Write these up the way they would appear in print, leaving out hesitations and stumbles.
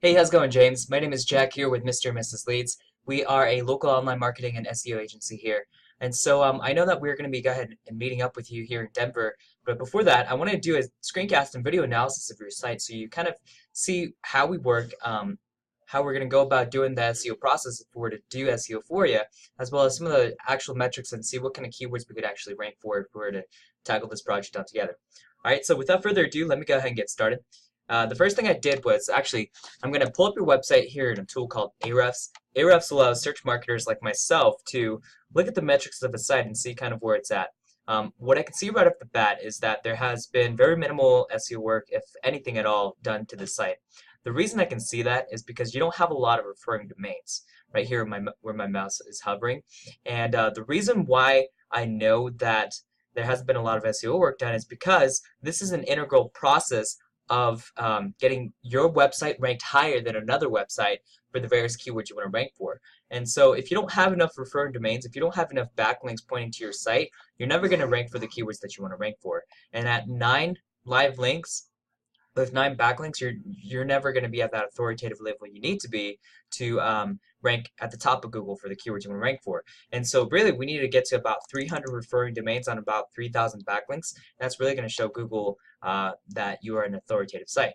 Hey, how's it going, James? My name is Jack here with Mr. and Mrs. Leeds. We are a local online marketing and SEO agency here. And so I know that we're going to be go ahead and meeting up with you here in Denver. But before that, I want to do a screencast and video analysis of your site so you kind of see how we work, how we're going to go about doing the SEO process if we were to do SEO for you, as well as some of the actual metrics and see what kind of keywords we could actually rank for if we were to tackle this project on together. All right, so without further ado, let me go ahead and get started. The first thing I did was actually I'm going to pull up your website here in a tool called Ahrefs. Ahrefs allows search marketers like myself to look at the metrics of a site and see kind of where it's at. What I can see right off the bat is that there has been very minimal SEO work, if anything at all, done to the site. The reason I can see that is because you don't have a lot of referring domains right here where my mouse is hovering. And the reason why I know that there hasn't been a lot of SEO work done is because this is an integral process of getting your website ranked higher than another website for the various keywords you want to rank for. And so if you don't have enough referring domains, if you don't have enough backlinks pointing to your site, you're never going to rank for the keywords that you want to rank for. And at 9 live links, with 9 backlinks, you're never going to be at that authoritative level you need to be to rank at the top of Google for the keywords you want to rank for. And so really we need to get to about 300 referring domains on about 3,000 backlinks. That's really going to show Google that you are an authoritative site.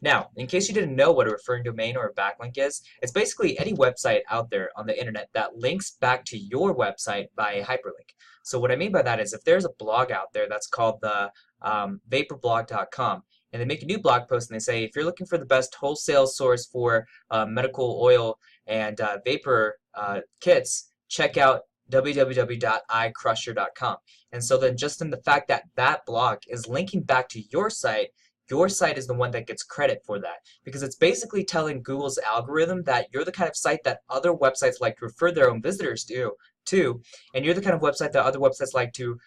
Now, in case you didn't know what a referring domain or a backlink is, it's basically any website out there on the internet that links back to your website by a hyperlink. So what I mean by that is if there's a blog out there that's called the vaporblog.com, and they make a new blog post and they say, if you're looking for the best wholesale source for medical oil and vapor kits, check out www.ikrusher.com. And so then just in the fact that that blog is linking back to your site is the one that gets credit for that, because it's basically telling Google's algorithm that you're the kind of site that other websites like to refer their own visitors to, and you're the kind of website that other websites like to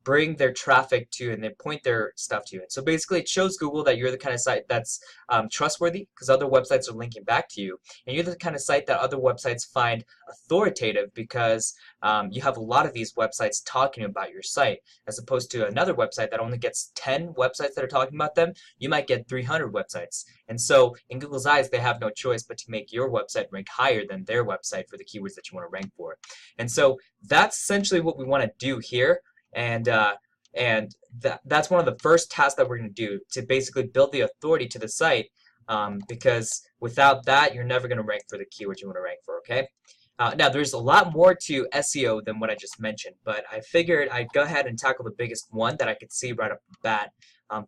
bring their traffic to, and they point their stuff to you. And so basically it shows Google that you're the kind of site that's trustworthy because other websites are linking back to you, and you're the kind of site that other websites find authoritative because you have a lot of these websites talking about your site, as opposed to another website that only gets 10 websites that are talking about them. You might get 300 websites. And so in Google's eyes, they have no choice but to make your website rank higher than their website for the keywords that you want to rank for. And so that's essentially what we want to do here. And that's one of the first tasks that we're going to do, to basically build the authority to the site, because without that, you're never going to rank for the keywords you want to rank for, okay? Now, there's a lot more to SEO than what I just mentioned, but I figured I'd go ahead and tackle the biggest one that I could see right off the bat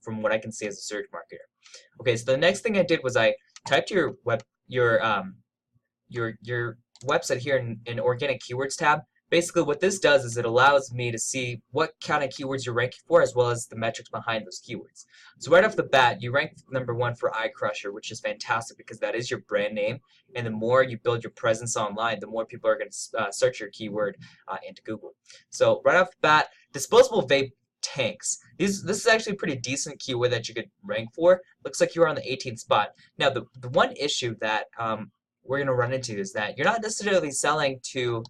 from what I can see as a search marketer. Okay, so the next thing I did was I typed your website here in Organic Keywords tab. Basically, what this does is it allows me to see what kind of keywords you're ranking for, as well as the metrics behind those keywords. So right off the bat, you rank #1 for iKrusher, which is fantastic because that is your brand name. And the more you build your presence online, the more people are going to search your keyword into Google. So right off the bat, disposable vape tanks. This is actually a pretty decent keyword that you could rank for. Looks like you're on the 18th spot. Now, the one issue that we're going to run into is that you're not necessarily selling to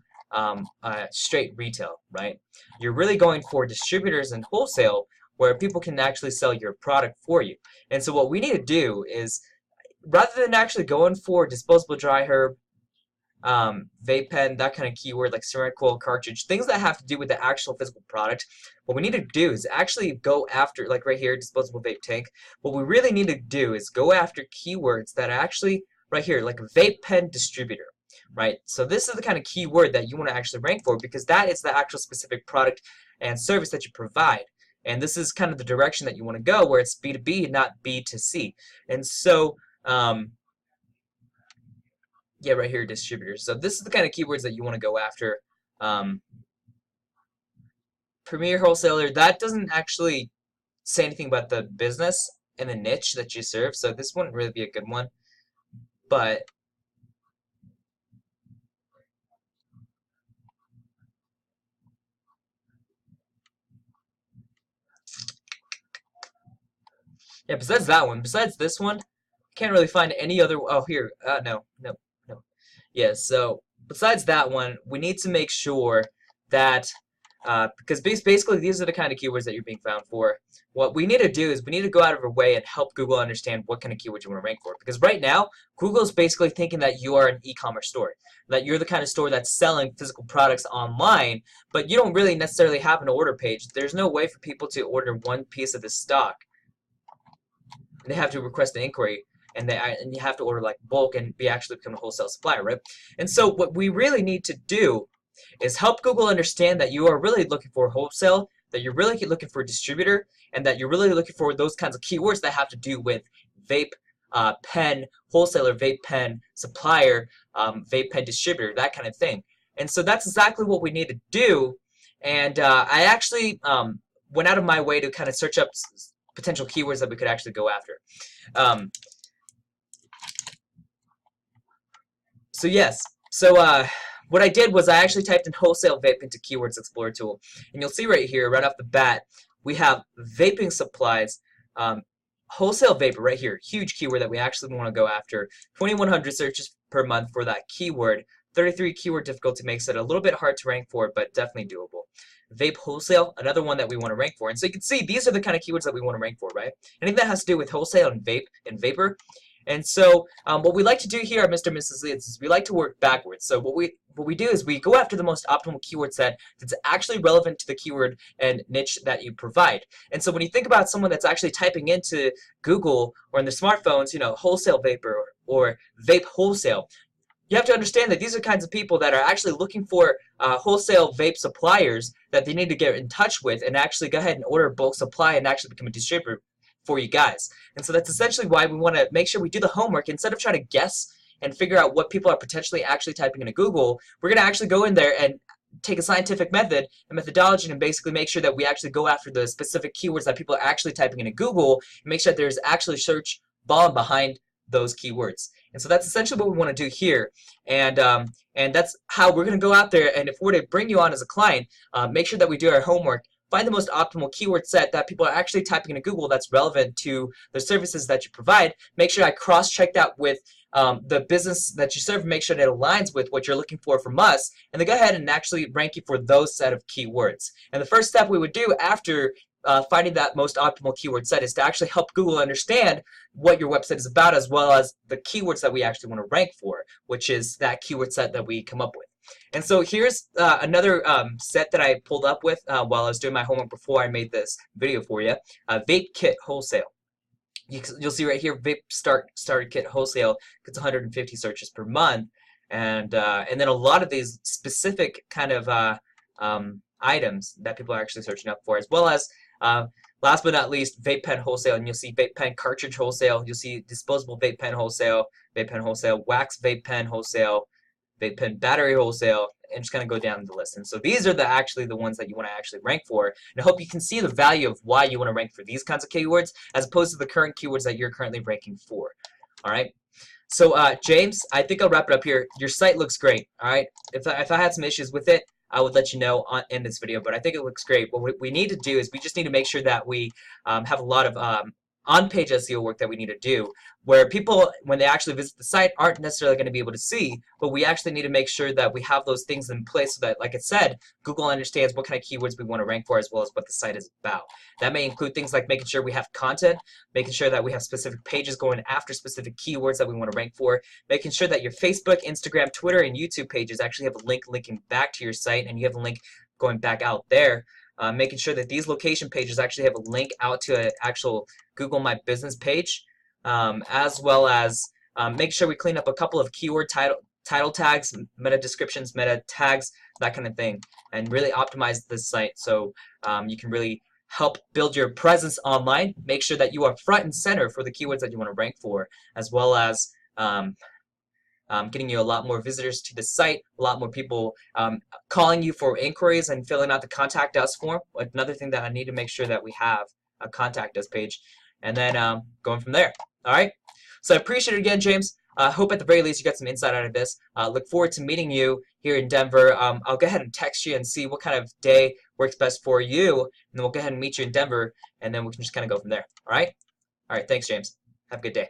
straight retail, right? You're really going for distributors and wholesale where people can actually sell your product for you. And so what we need to do is, rather than actually going for disposable dry herb, vape pen, that kind of keyword like ceramic coil cartridge, things that have to do with the actual physical product, what we need to do is actually go after, like right here, disposable vape tank. What we really need to do is go after keywords that actually, right here, like a vape pen distributor. Right? So this is the kind of keyword that you want to actually rank for, because that is the actual specific product and service that you provide. And this is kind of the direction that you want to go, where it's B2B, not B2C. And so, yeah, right here, distributors. So this is the kind of keywords that you want to go after. Premier wholesaler, that doesn't actually say anything about the business and the niche that you serve, so this wouldn't really be a good one. But yeah, besides this one, I can't really find any other. Oh, here. No, no, no. Yeah, so besides that one, we need to make sure that because basically these are the kind of keywords that you're being found for. What we need to do is we need to go out of our way and help Google understand what kind of keywords you want to rank for. Because right now, Google is basically thinking that you are an e-commerce store, that you're the kind of store that's selling physical products online, but you don't really necessarily have an order page. There's no way for people to order one piece of the stock. They have to request an inquiry, and you have to order like bulk and actually become a wholesale supplier, right? And so what we really need to do is help Google understand that you are really looking for wholesale, that you're really looking for a distributor, and that you're really looking for those kinds of keywords that have to do with vape pen wholesaler, vape pen supplier, vape pen distributor, that kind of thing. And so that's exactly what we need to do. And I actually went out of my way to kind of search up potential keywords that we could actually go after. So yes, so what I did was I actually typed in wholesale vape into Keywords Explorer tool, and you'll see right here, right off the bat, we have vaping supplies, wholesale vapor right here, huge keyword that we actually want to go after. 2,100 searches per month for that keyword. 33 keyword difficulty makes it a little bit hard to rank for, but definitely doable. Vape wholesale, another one that we want to rank for. And so you can see these are the kind of keywords that we want to rank for, right? Anything that has to do with wholesale and vape and vapor. And so what we like to do here at Mr. and Mrs. Leeds is we like to work backwards. So what we do is we go after the most optimal keyword set that's actually relevant to the keyword and niche that you provide. And so when you think about someone that's actually typing into Google or in their smartphones, you know, wholesale vapor or vape wholesale, you have to understand that these are kinds of people that are actually looking for wholesale vape suppliers that they need to get in touch with and actually go ahead and order bulk supply and actually become a distributor for you guys. And so that's essentially why we want to make sure we do the homework. Instead of trying to guess and figure out what people are potentially actually typing into Google, we're going to actually go in there and take a scientific method and methodology and basically make sure that we actually go after the specific keywords that people are actually typing into Google and make sure that there's actually search volume behind those keywords. And so that's essentially what we want to do here. And that's how we're going to go out there. And if we're to bring you on as a client, make sure that we do our homework. Find the most optimal keyword set that people are actually typing into Google that's relevant to the services that you provide. Make sure I cross-check that with the business that you serve. Make sure that it aligns with what you're looking for from us. And then go ahead and actually rank you for those set of keywords. And the first step we would do after finding that most optimal keyword set is to actually help Google understand what your website is about, as well as the keywords that we actually want to rank for, which is that keyword set that we come up with. And so here's another set that I pulled up with while I was doing my homework before I made this video for you. Vape kit wholesale. You'll see right here, vape starter kit wholesale gets 150 searches per month, and then a lot of these specific kind of items that people are actually searching up for, as well as last but not least, vape pen wholesale. And you'll see vape pen cartridge wholesale. You'll see disposable vape pen wholesale, wax vape pen wholesale, vape pen battery wholesale, and just kind of go down the list. And so these are actually the ones that you want to actually rank for. And I hope you can see the value of why you want to rank for these kinds of keywords as opposed to the current keywords that you're currently ranking for. All right. So James, I think I'll wrap it up here. Your site looks great. All right. If I had some issues with it, I would let you know in this video, but I think it looks great. What we need to do is we just need to make sure that we have a lot of on-page SEO work that we need to do, where people, when they actually visit the site, aren't necessarily going to be able to see, but we actually need to make sure that we have those things in place so that, like I said, Google understands what kind of keywords we want to rank for as well as what the site is about. That may include things like making sure we have content, making sure that we have specific pages going after specific keywords that we want to rank for, making sure that your Facebook, Instagram, Twitter, and YouTube pages actually have a link linking back to your site and you have a link going back out there. Making sure that these location pages actually have a link out to an actual Google My Business page, as well as make sure we clean up a couple of keyword title tags, meta descriptions, meta tags, that kind of thing, and really optimize this site so you can really help build your presence online. Make sure that you are front and center for the keywords that you want to rank for, as well as getting you a lot more visitors to the site, a lot more people calling you for inquiries and filling out the contact us form. Another thing that I need to make sure that we have a contact us page, and then going from there. All right. So I appreciate it again, James. I hope at the very least you got some insight out of this. Look forward to meeting you here in Denver. I'll go ahead and text you and see what kind of day works best for you, and then we'll go ahead and meet you in Denver, and then we can just kind of go from there. All right. All right. Thanks, James. Have a good day.